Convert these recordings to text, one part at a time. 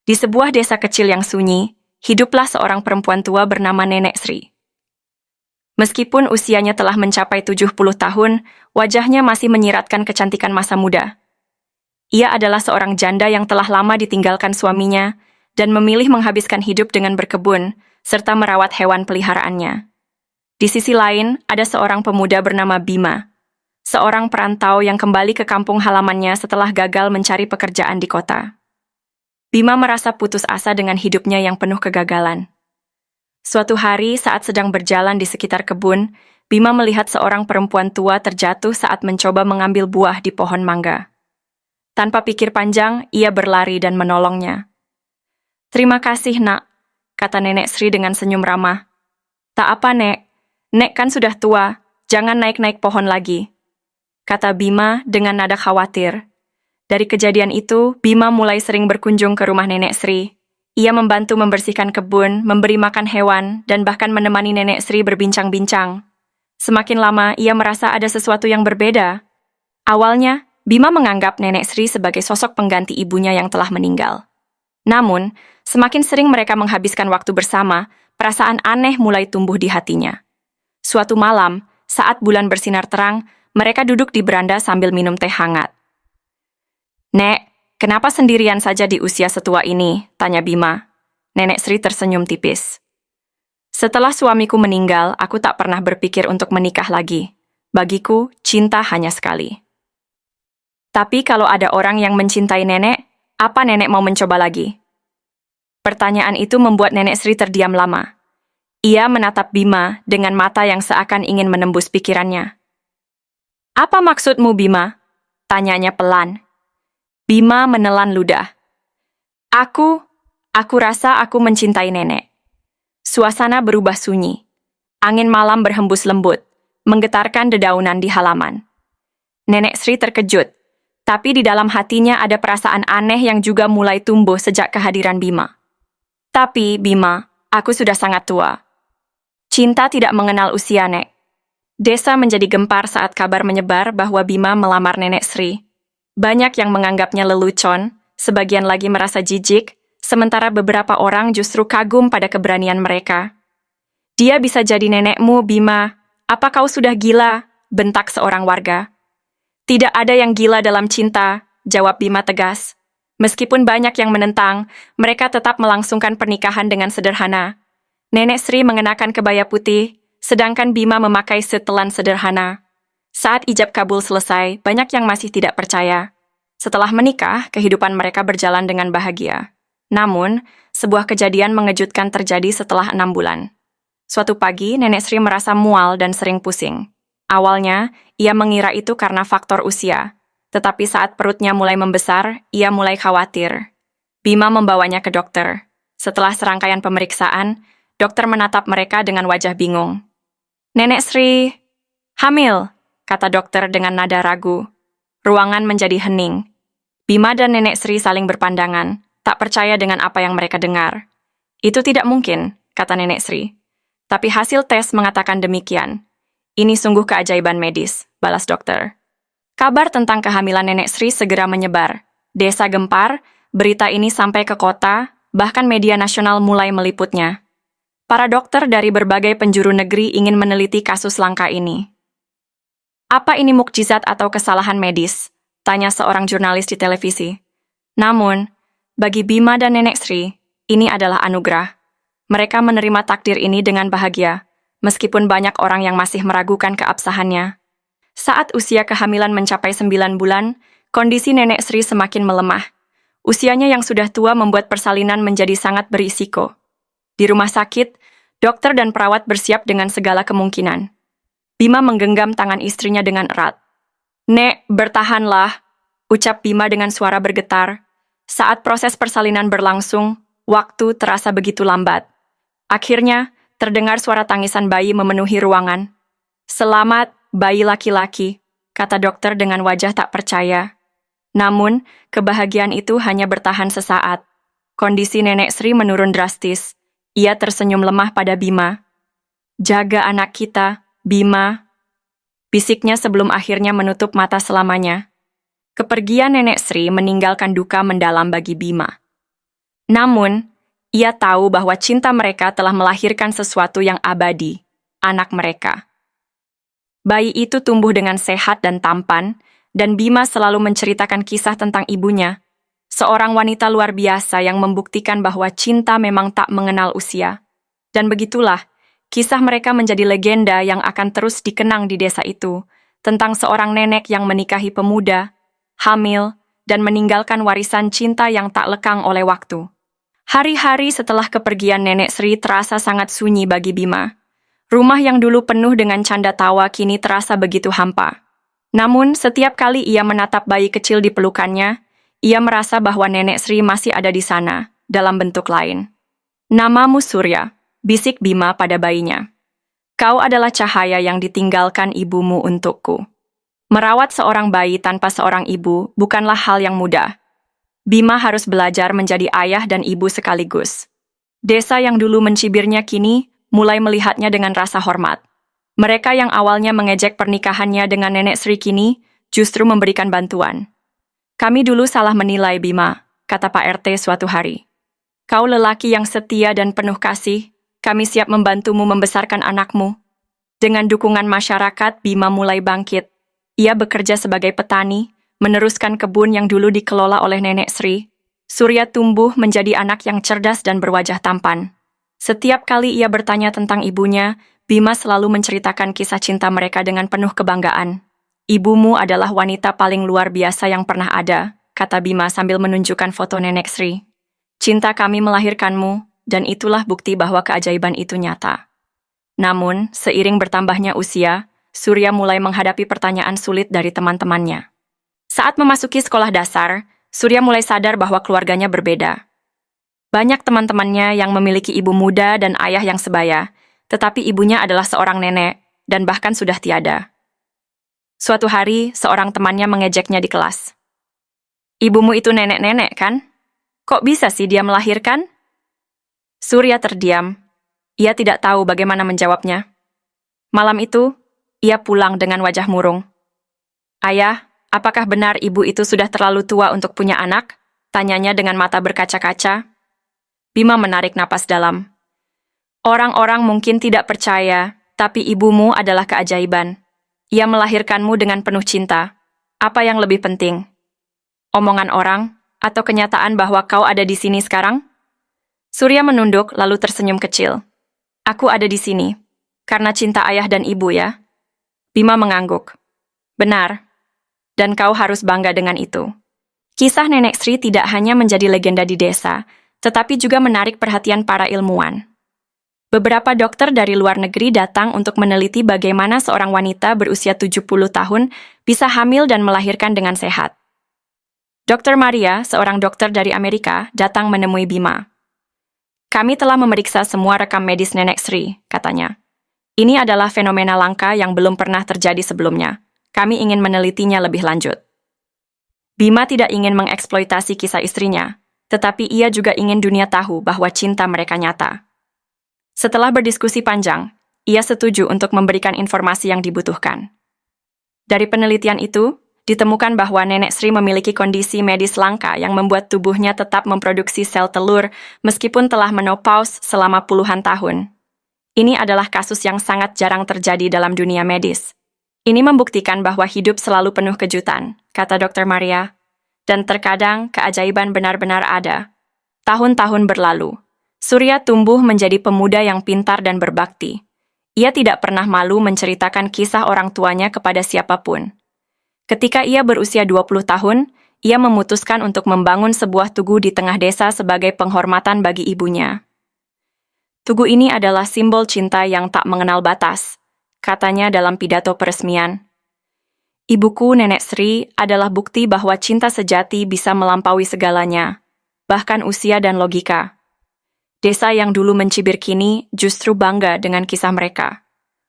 Di sebuah desa kecil yang sunyi, hiduplah seorang perempuan tua bernama Nenek Sri. Meskipun usianya telah mencapai 70 tahun, wajahnya masih menyiratkan kecantikan masa muda. Ia adalah seorang janda yang telah lama ditinggalkan suaminya dan memilih menghabiskan hidup dengan berkebun serta merawat hewan peliharaannya. Di sisi lain, ada seorang pemuda bernama Bima, seorang perantau yang kembali ke kampung halamannya setelah gagal mencari pekerjaan di kota. Bima merasa putus asa dengan hidupnya yang penuh kegagalan. Suatu hari saat sedang berjalan di sekitar kebun, Bima melihat seorang perempuan tua terjatuh saat mencoba mengambil buah di pohon mangga. Tanpa pikir panjang, ia berlari dan menolongnya. "Terima kasih, Nak," kata Nenek Sri dengan senyum ramah. "Tak apa, Nek. Nek kan sudah tua, jangan naik-naik pohon lagi," kata Bima dengan nada khawatir. Dari kejadian itu, Bima mulai sering berkunjung ke rumah Nenek Sri. Ia membantu membersihkan kebun, memberi makan hewan, dan bahkan menemani Nenek Sri berbincang-bincang. Semakin lama, ia merasa ada sesuatu yang berbeda. Awalnya, Bima menganggap Nenek Sri sebagai sosok pengganti ibunya yang telah meninggal. Namun, semakin sering mereka menghabiskan waktu bersama, perasaan aneh mulai tumbuh di hatinya. Suatu malam, saat bulan bersinar terang, mereka duduk di beranda sambil minum teh hangat. "Nek, kenapa sendirian saja di usia setua ini?" tanya Bima. Nenek Sri tersenyum tipis. "Setelah suamiku meninggal, aku tak pernah berpikir untuk menikah lagi. Bagiku, cinta hanya sekali. Tapi kalau ada orang yang mencintai nenek, apa nenek mau mencoba lagi?" Pertanyaan itu membuat Nenek Sri terdiam lama. Ia menatap Bima dengan mata yang seakan ingin menembus pikirannya. "Apa maksudmu, Bima?" tanyanya pelan. Bima menelan ludah. Aku rasa aku mencintai nenek." Suasana berubah sunyi. Angin malam berhembus lembut, menggetarkan dedaunan di halaman. Nenek Sri terkejut, tapi di dalam hatinya ada perasaan aneh yang juga mulai tumbuh sejak kehadiran Bima. "Tapi, Bima, aku sudah sangat tua. Cinta tidak mengenal usia, Nek." Desa menjadi gempar saat kabar menyebar bahwa Bima melamar Nenek Sri. Banyak yang menganggapnya lelucon, sebagian lagi merasa jijik, sementara beberapa orang justru kagum pada keberanian mereka. "Dia bisa jadi nenekmu, Bima. Apa kau sudah gila?" bentak seorang warga. "Tidak ada yang gila dalam cinta," jawab Bima tegas. Meskipun banyak yang menentang, mereka tetap melangsungkan pernikahan dengan sederhana. Nenek Sri mengenakan kebaya putih, sedangkan Bima memakai setelan sederhana. Saat ijab kabul selesai, banyak yang masih tidak percaya. Setelah menikah, kehidupan mereka berjalan dengan bahagia. Namun, sebuah kejadian mengejutkan terjadi setelah 6 bulan. Suatu pagi, Nenek Sri merasa mual dan sering pusing. Awalnya, ia mengira itu karena faktor usia. Tetapi saat perutnya mulai membesar, ia mulai khawatir. Bima membawanya ke dokter. Setelah serangkaian pemeriksaan, dokter menatap mereka dengan wajah bingung. "Nenek Sri hamil," kata dokter dengan nada ragu. Ruangan menjadi hening. Bima dan Nenek Sri saling berpandangan, tak percaya dengan apa yang mereka dengar. "Itu tidak mungkin," kata Nenek Sri. "Tapi hasil tes mengatakan demikian." "Ini sungguh keajaiban medis," balas dokter. Kabar tentang kehamilan Nenek Sri segera menyebar. Desa gempar, berita ini sampai ke kota, bahkan media nasional mulai meliputnya. Para dokter dari berbagai penjuru negeri ingin meneliti kasus langka ini. "Apa ini mukjizat atau kesalahan medis?" tanya seorang jurnalis di televisi. Namun, bagi Bima dan Nenek Sri, ini adalah anugerah. Mereka menerima takdir ini dengan bahagia, meskipun banyak orang yang masih meragukan keabsahannya. Saat usia kehamilan mencapai 9 bulan, kondisi Nenek Sri semakin melemah. Usianya yang sudah tua membuat persalinan menjadi sangat berisiko. Di rumah sakit, dokter dan perawat bersiap dengan segala kemungkinan. Bima menggenggam tangan istrinya dengan erat. "Nek, bertahanlah," ucap Bima dengan suara bergetar. Saat proses persalinan berlangsung, waktu terasa begitu lambat. Akhirnya, terdengar suara tangisan bayi memenuhi ruangan. "Selamat, bayi laki-laki," kata dokter dengan wajah tak percaya. Namun, kebahagiaan itu hanya bertahan sesaat. Kondisi Nenek Sri menurun drastis. Ia tersenyum lemah pada Bima. "Jaga anak kita, Bima," bisiknya sebelum akhirnya menutup mata selamanya. Kepergian Nenek Sri meninggalkan duka mendalam bagi Bima. Namun, ia tahu bahwa cinta mereka telah melahirkan sesuatu yang abadi, anak mereka. Bayi itu tumbuh dengan sehat dan tampan, dan Bima selalu menceritakan kisah tentang ibunya, seorang wanita luar biasa yang membuktikan bahwa cinta memang tak mengenal usia. Dan begitulah, kisah mereka menjadi legenda yang akan terus dikenang di desa itu, tentang seorang nenek yang menikahi pemuda, hamil, dan meninggalkan warisan cinta yang tak lekang oleh waktu. Hari-hari setelah kepergian Nenek Sri terasa sangat sunyi bagi Bima. Rumah yang dulu penuh dengan canda tawa kini terasa begitu hampa. Namun, setiap kali ia menatap bayi kecil di pelukannya, ia merasa bahwa Nenek Sri masih ada di sana, dalam bentuk lain. "Namamu Surya," bisik Bima pada bayinya. "Kau adalah cahaya yang ditinggalkan ibumu untukku." Merawat seorang bayi tanpa seorang ibu bukanlah hal yang mudah. Bima harus belajar menjadi ayah dan ibu sekaligus. Desa yang dulu mencibirnya kini mulai melihatnya dengan rasa hormat. Mereka yang awalnya mengejek pernikahannya dengan Nenek Sri kini justru memberikan bantuan. "Kami dulu salah menilai, Bima," kata Pak RT suatu hari. "Kau lelaki yang setia dan penuh kasih, kami siap membantumu membesarkan anakmu." Dengan dukungan masyarakat, Bima mulai bangkit. Ia bekerja sebagai petani, meneruskan kebun yang dulu dikelola oleh Nenek Sri. Surya tumbuh menjadi anak yang cerdas dan berwajah tampan. Setiap kali ia bertanya tentang ibunya, Bima selalu menceritakan kisah cinta mereka dengan penuh kebanggaan. "Ibumu adalah wanita paling luar biasa yang pernah ada," kata Bima sambil menunjukkan foto Nenek Sri. "Cinta kami melahirkanmu, dan itulah bukti bahwa keajaiban itu nyata." Namun, seiring bertambahnya usia, Surya mulai menghadapi pertanyaan sulit dari teman-temannya. Saat memasuki sekolah dasar, Surya mulai sadar bahwa keluarganya berbeda. Banyak teman-temannya yang memiliki ibu muda dan ayah yang sebaya, tetapi ibunya adalah seorang nenek, dan bahkan sudah tiada. Suatu hari, seorang temannya mengejeknya di kelas. "Ibumu itu nenek-nenek, kan? Kok bisa sih dia melahirkan?" Surya terdiam. Ia tidak tahu bagaimana menjawabnya. Malam itu, ia pulang dengan wajah murung. "Ayah, apakah benar ibu itu sudah terlalu tua untuk punya anak?" tanyanya dengan mata berkaca-kaca. Bima menarik napas dalam. "Orang-orang mungkin tidak percaya, tapi ibumu adalah keajaiban. Ia melahirkanmu dengan penuh cinta. Apa yang lebih penting? Omongan orang, atau kenyataan bahwa kau ada di sini sekarang?" Surya menunduk lalu tersenyum kecil. "Aku ada di sini, karena cinta ayah dan ibu ya." Bima mengangguk. "Benar, dan kau harus bangga dengan itu." Kisah Nenek Sri tidak hanya menjadi legenda di desa, tetapi juga menarik perhatian para ilmuwan. Beberapa dokter dari luar negeri datang untuk meneliti bagaimana seorang wanita berusia 70 tahun bisa hamil dan melahirkan dengan sehat. Dr. Maria, seorang dokter dari Amerika, datang menemui Bima. "Kami telah memeriksa semua rekam medis Nenek Sri," katanya. "Ini adalah fenomena langka yang belum pernah terjadi sebelumnya. Kami ingin menelitinya lebih lanjut." Bima tidak ingin mengeksploitasi kisah istrinya, tetapi ia juga ingin dunia tahu bahwa cinta mereka nyata. Setelah berdiskusi panjang, ia setuju untuk memberikan informasi yang dibutuhkan. Dari penelitian itu, ditemukan bahwa Nenek Sri memiliki kondisi medis langka yang membuat tubuhnya tetap memproduksi sel telur meskipun telah menopause selama puluhan tahun. Ini adalah kasus yang sangat jarang terjadi dalam dunia medis. "Ini membuktikan bahwa hidup selalu penuh kejutan," kata Dr. Maria. "Dan terkadang keajaiban benar-benar ada." Tahun-tahun berlalu. Surya tumbuh menjadi pemuda yang pintar dan berbakti. Ia tidak pernah malu menceritakan kisah orang tuanya kepada siapapun. Ketika ia berusia 20 tahun, ia memutuskan untuk membangun sebuah tugu di tengah desa sebagai penghormatan bagi ibunya. "Tugu ini adalah simbol cinta yang tak mengenal batas," katanya dalam pidato peresmian. "Ibuku, Nenek Sri, adalah bukti bahwa cinta sejati bisa melampaui segalanya, bahkan usia dan logika." Desa yang dulu mencibir kini justru bangga dengan kisah mereka.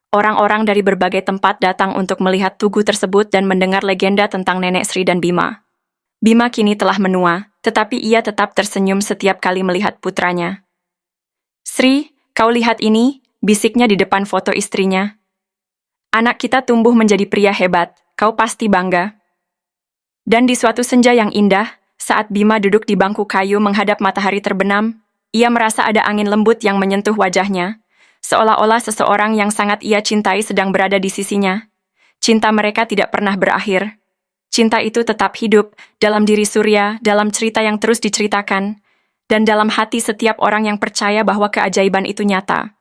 Orang-orang dari berbagai tempat datang untuk melihat tugu tersebut dan mendengar legenda tentang Nenek Sri dan Bima. Bima kini telah menua, tetapi ia tetap tersenyum setiap kali melihat putranya. "Sri, kau lihat ini," bisiknya di depan foto istrinya. "Anak kita tumbuh menjadi pria hebat, kau pasti bangga." Dan di suatu senja yang indah, saat Bima duduk di bangku kayu menghadap matahari terbenam, ia merasa ada angin lembut yang menyentuh wajahnya, seolah-olah seseorang yang sangat ia cintai sedang berada di sisinya. Cinta mereka tidak pernah berakhir. Cinta itu tetap hidup dalam diri Surya, dalam cerita yang terus diceritakan, dan dalam hati setiap orang yang percaya bahwa keajaiban itu nyata.